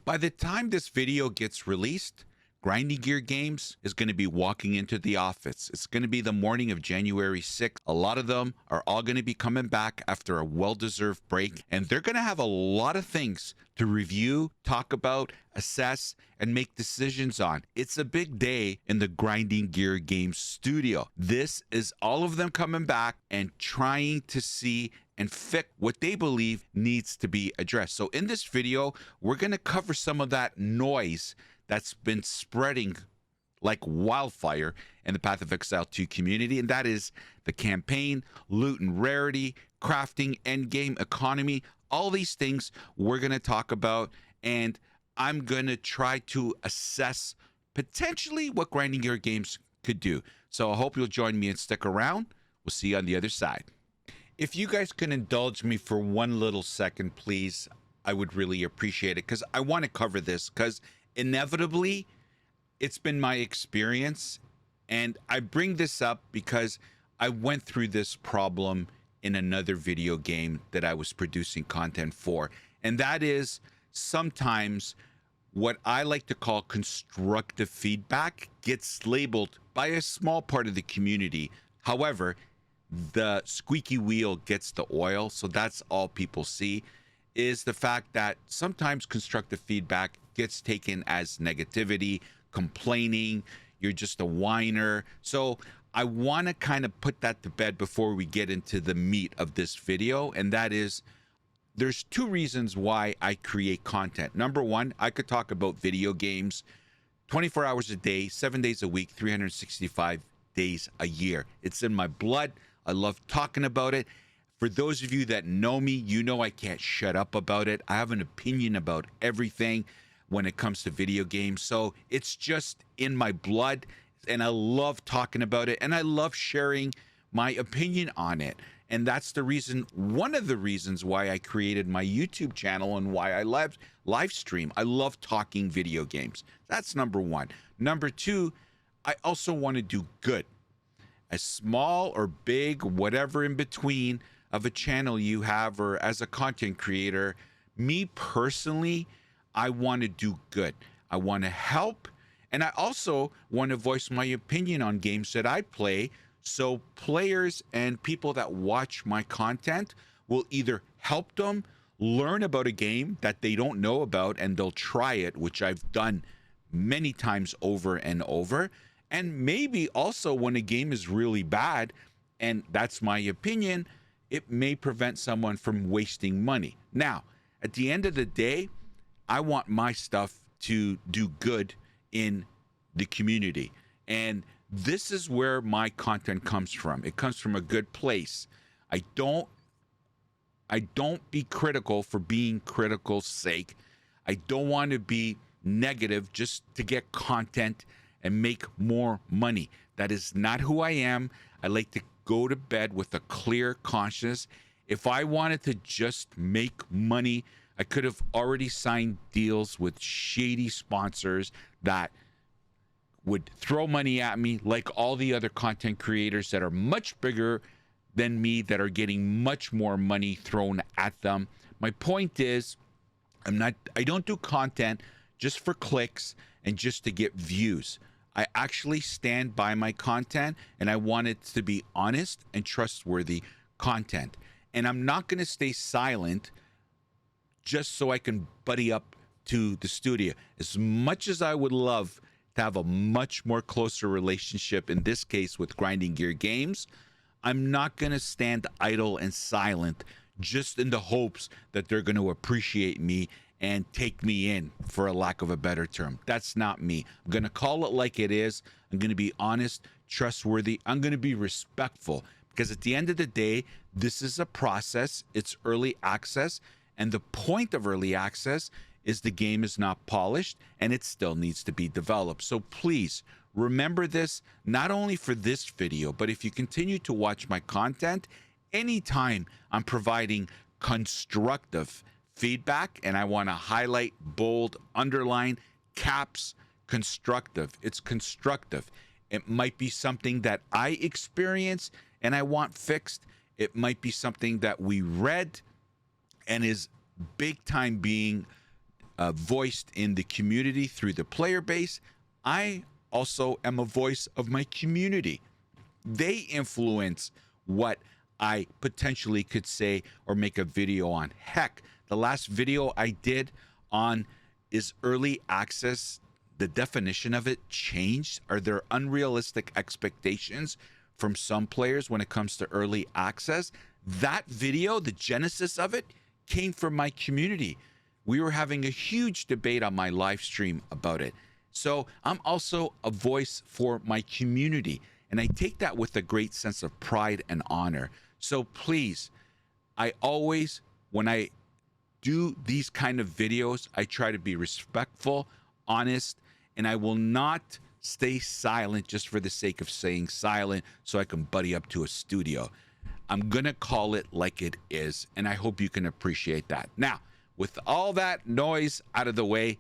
By the time this video gets released, Grinding Gear Games is going to be walking into the office. It's going to be the morning of January 6th. A lot of them are all going to be coming back after a well-deserved break, and they're going to have a lot of things to review, talk about, assess, and make decisions on. It's a big day in the Grinding Gear Games studio. This is all of them coming back and trying to see and fix what they believe needs to be addressed. So in this video, we're going to cover some of that noise that's been spreading like wildfire in the Path of Exile 2 community, and that is the campaign, loot and rarity, crafting, endgame, economy, all these things we're going to talk about, and I'm going to try to assess potentially what Grinding Gear Games could do. So I hope you'll join me and stick around. We'll see you on the other side. If you guys can indulge me for one little second, please, I would really appreciate it, because I want to cover this, because inevitably, it's been my experience, and I bring this up because I went through this problem in another video game that I was producing content for, and that is sometimes what I like to call constructive feedback gets labeled by a small part of the community. However, the squeaky wheel gets the oil, so that's all people see, is the fact that sometimes constructive feedback gets taken as negativity, complaining, you're just a whiner. So I want to kind of put that to bed before we get into the meat of this video, and that is there's two reasons why I create content. Number one, I could talk about video games 24 hours a day, 7 days a week, 365 days a year. It's in my blood. I love talking about it. For those of you that know me, you know I can't shut up about it. I have an opinion about everything when it comes to video games. So it's just in my blood, and I love talking about it, and I love sharing my opinion on it. And that's the reason, one of the reasons why I created my YouTube channel and why I live stream. I love talking video games. That's number one. Number two, I also want to do good. As small or big, whatever in between of a channel you have, or as a content creator, me personally, I want to do good. I want to help, and I also want to voice my opinion on games that I play, so players and people that watch my content will either help them learn about a game that they don't know about, and they'll try it, which I've done many times over and over, and maybe also when a game is really bad, and that's my opinion, it may prevent someone from wasting money. Now, at the end of the day, I want my stuff to do good in the community. And this is where my content comes from. It comes from a good place. I don't be critical for being critical's sake. I don't want to be negative just to get content and make more money. That is not who I am. I like to go to bed with a clear conscience. If I wanted to just make money, I could have already signed deals with shady sponsors that would throw money at me, like all the other content creators that are much bigger than me, that are getting much more money thrown at them. My point is, I don't do content just for clicks and just to get views. I actually stand by my content, and I want it to be honest and trustworthy content. And I'm not going to stay silent just so I can buddy up to the studio. As much as I would love to have a much more closer relationship, in this case with Grinding Gear Games, I'm not going to stand idle and silent just in the hopes that they're going to appreciate me and take me in, for a lack of a better term. That's not me. I'm going to call it like it is. I'm going to be honest, trustworthy. I'm going to be respectful, because at the end of the day, this is a process. It's early access. And the point of early access is the game is not polished and it still needs to be developed. So please remember this, not only for this video, but if you continue to watch my content, anytime I'm providing constructive feedback, and I want to highlight, bold, underline, caps, constructive. It's constructive. It might be something that I experience and I want fixed. It might be something that we read and is big time being voiced in the community through the player base, I also am a voice of my community. They influence what I potentially could say or make a video on. Heck, the last video I did on is early access, the definition of it changed? Are there unrealistic expectations from some players when it comes to early access? That video, the genesis of it, came from my community. We were having a huge debate on my live stream about it. So I'm also a voice for my community, and I take that with a great sense of pride and honor. So please, I always, when I do these kind of videos, I try to be respectful, honest, and I will not stay silent just for the sake of staying silent so I can buddy up to a studio. I'm going to call it like it is, and I hope you can appreciate that. Now, with all that noise out of the way,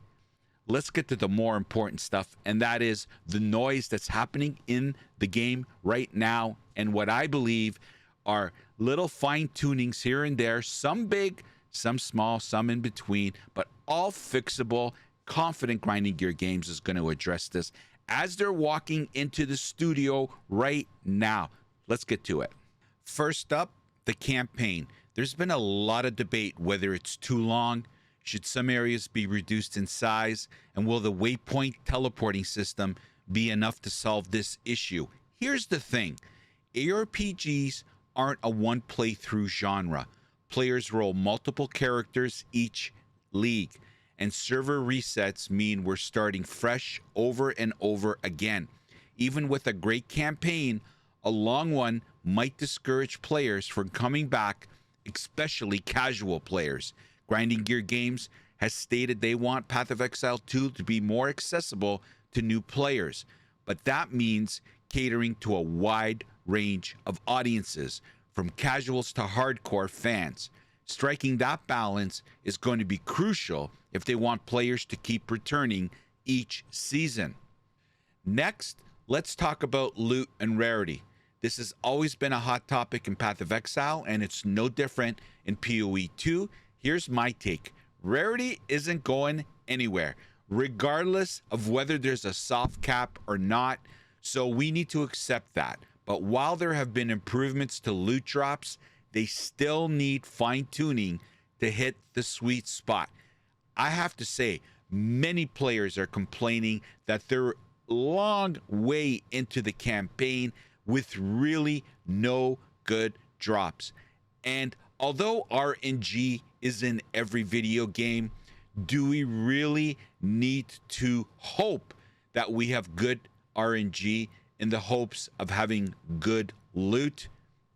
let's get to the more important stuff, and that is the noise that's happening in the game right now, and what I believe are little fine-tunings here and there, some big, some small, some in between, but all fixable. Confident Grinding Gear Games is going to address this as they're walking into the studio right now. Let's get to it. First up, the campaign. There's been a lot of debate whether it's too long, should some areas be reduced in size, and will the waypoint teleporting system be enough to solve this issue? Here's the thing. ARPGs aren't a one playthrough genre. Players roll multiple characters each league, and server resets mean we're starting fresh over and over again. Even with a great campaign, a long one might discourage players from coming back, especially casual players. Grinding Gear Games has stated they want Path of Exile 2 to be more accessible to new players, but that means catering to a wide range of audiences, from casuals to hardcore fans. Striking that balance is going to be crucial if they want players to keep returning each season. Next, let's talk about loot and rarity. This has always been a hot topic in Path of Exile, and it's no different in POE 2. Here's my take. Rarity isn't going anywhere, regardless of whether there's a soft cap or not, so we need to accept that. But while there have been improvements to loot drops, they still need fine-tuning to hit the sweet spot. I have to say, many players are complaining that they're long way into the campaign with really no good drops. And although RNG is in every video game, do we really need to hope that we have good RNG in the hopes of having good loot?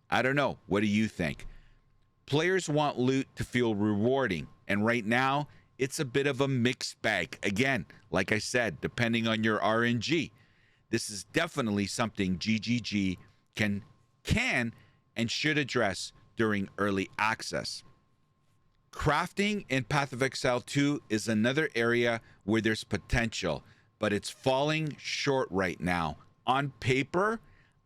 I don't know. What do you think? Players want loot to feel rewarding, and right now it's a bit of a mixed bag. Again, like I said, depending on your RNG. This is definitely something GGG can and should address during early access. Crafting in Path of Exile 2 is another area where there's potential, but it's falling short right now. On paper,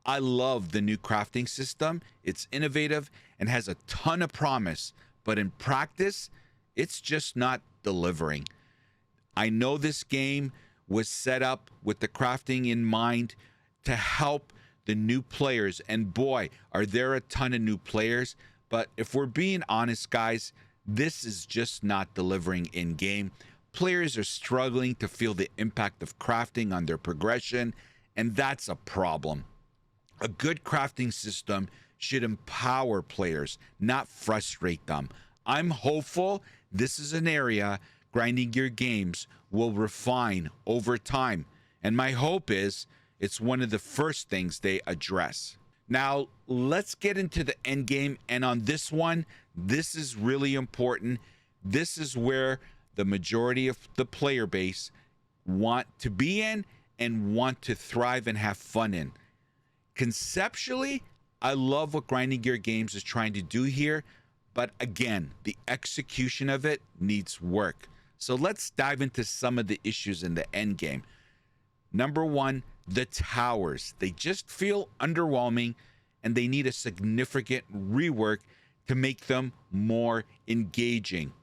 I love the new crafting system. It's innovative and has a ton of promise, but in practice, it's just not delivering. I know this game was set up with the crafting in mind to help the new players, and boy, are there a ton of new players. But if we're being honest, guys, this is just not delivering in game. Players are struggling to feel the impact of crafting on their progression, and that's a problem. A good crafting system should empower players, not frustrate them. I'm hopeful this is an area Grinding Gear Games will refine over time, and my hope is it's one of the first things they address. Now, let's get into the end game, and on this one, this is really important. This is where the majority of the player base want to be in and want to thrive and have fun in. Conceptually, I love what Grinding Gear Games is trying to do here, but again, the execution of it needs work. So let's dive into some of the issues in the end game. Number one, the towers. They just feel underwhelming, and they need a significant rework to make them more engaging.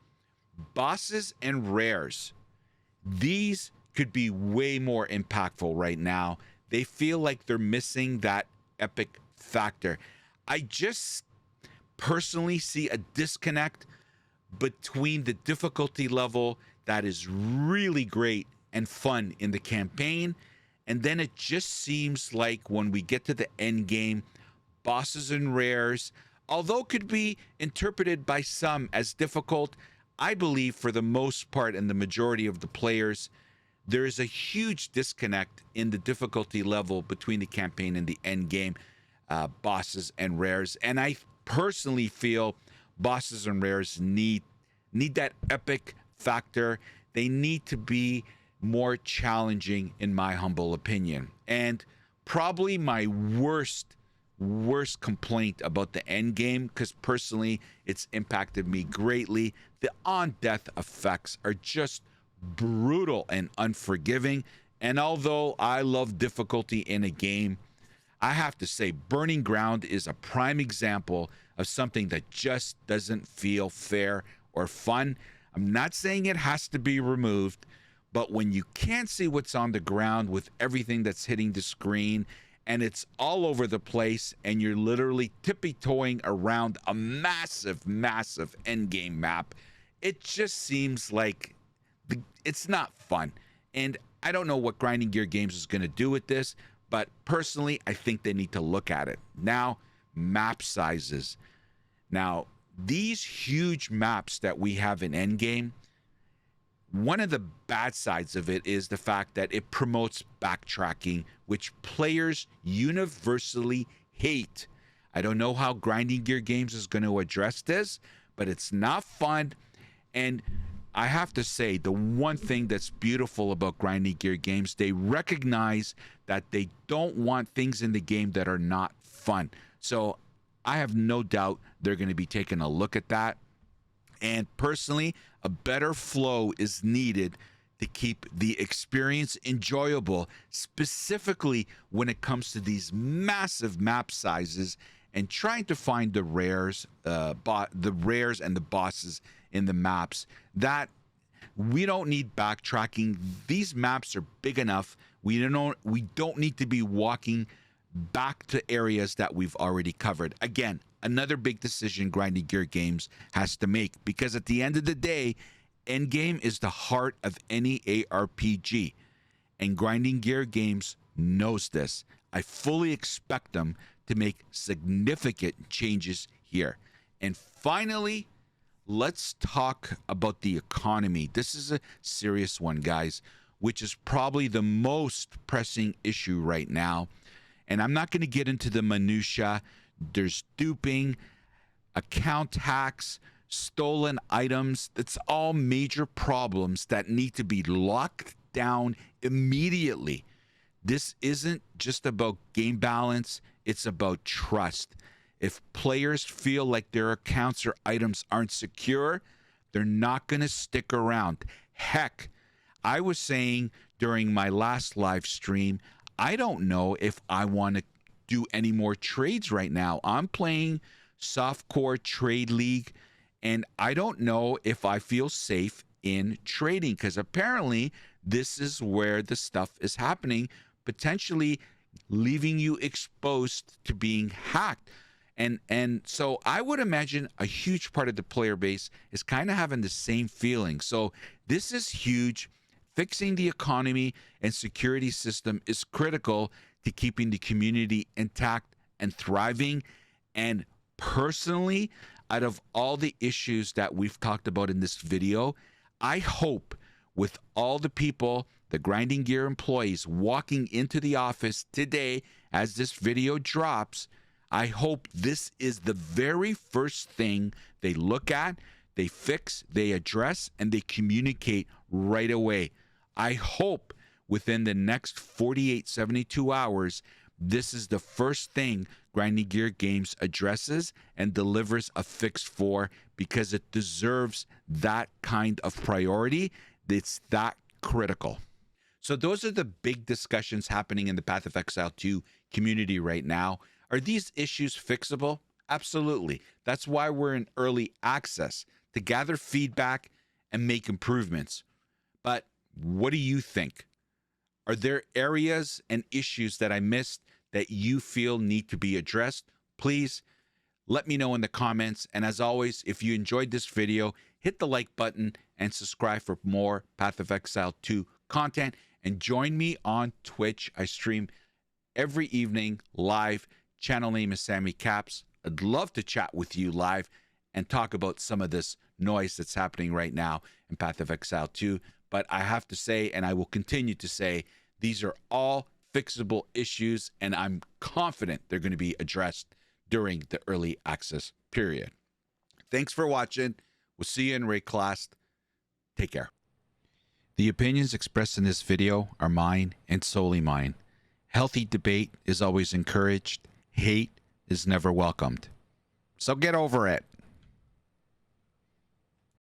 Bosses and rares, these could be way more impactful right now. They feel like they're missing that epic factor. I just personally see a disconnect between the difficulty level that is really great and fun in the campaign, and then it just seems like when we get to the end game, bosses and rares, although could be interpreted by some as difficult, I believe for the most part and the majority of the players, there is a huge disconnect in the difficulty level between the campaign and the end game, bosses and rares. And I personally feel bosses and rares need that epic factor. They need to be more challenging, in my humble opinion. And probably my worst complaint about the end game, because personally it's impacted me greatly, the on death effects are just brutal and unforgiving. And although I love difficulty in a game, I have to say Burning Ground is a prime example of something that just doesn't feel fair or fun. I'm not saying it has to be removed, but when you can't see what's on the ground with everything that's hitting the screen and it's all over the place and you're literally tippy-toeing around a massive endgame map, it just seems like it's not fun. And I don't know what Grinding Gear Games is going to do with this, but personally, I think they need to look at it. Now, map sizes. Now, these huge maps that we have in Endgame, one of the bad sides of it is the fact that it promotes backtracking, which players universally hate. I don't know how Grinding Gear Games is going to address this, but it's not fun. And I have to say, the one thing that's beautiful about Grinding Gear Games, they recognize that they don't want things in the game that are not fun. So I have no doubt they're going to be taking a look at that. And personally, a better flow is needed to keep the experience enjoyable, specifically when it comes to these massive map sizes and trying to find the rares and the bosses in the maps. That we don't need backtracking. These maps are big enough. We don't need to be walking back to areas that we've already covered. Again, another big decision Grinding Gear Games has to make, because at the end of the day, Endgame is the heart of any ARPG, and Grinding Gear Games knows this. I fully expect them to make significant changes here. And finally, let's talk about the economy. This is a serious one, guys, which is probably the most pressing issue right now. And I'm not going to get into the minutia. There's duping, account hacks, stolen items. It's all major problems that need to be locked down immediately. This isn't just about game balance, it's about trust. If players feel like their accounts or items aren't secure, they're not going to stick around. Heck, I was saying during my last live stream, I don't know if I want to do any more trades right now. I'm playing Softcore Trade League, and I don't know if I feel safe in trading, because apparently this is where the stuff is happening, potentially leaving you exposed to being hacked. And so I would imagine a huge part of the player base is kind of having the same feeling. So this is huge. Fixing the economy and security system is critical to keeping the community intact and thriving. And personally, out of all the issues that we've talked about in this video, I hope with all the people, the Grinding Gear employees walking into the office today as this video drops, I hope this is the very first thing they look at, they fix, they address, and they communicate right away. I hope within the next 48, 72 hours, this is the first thing Grinding Gear Games addresses and delivers a fix for, because it deserves that kind of priority. It's that critical. So those are the big discussions happening in the Path of Exile 2 community right now. Are these issues fixable? Absolutely. That's why we're in early access, to gather feedback and make improvements. But what do you think? Are there areas and issues that I missed that you feel need to be addressed? Please let me know in the comments. And as always, if you enjoyed this video, hit the like button and subscribe for more Path of Exile 2 content. And join me on Twitch. I stream every evening live. Channel name is SamyCaps. I'd love to chat with you live and talk about some of this noise that's happening right now in Path of Exile 2. But I have to say, and I will continue to say, these are all fixable issues, and I'm confident they're going to be addressed during the early access period. Thanks for watching. We'll see you in Raid class. Take care. The opinions expressed in this video are mine and solely mine. Healthy debate is always encouraged. Hate is never welcomed. So get over it.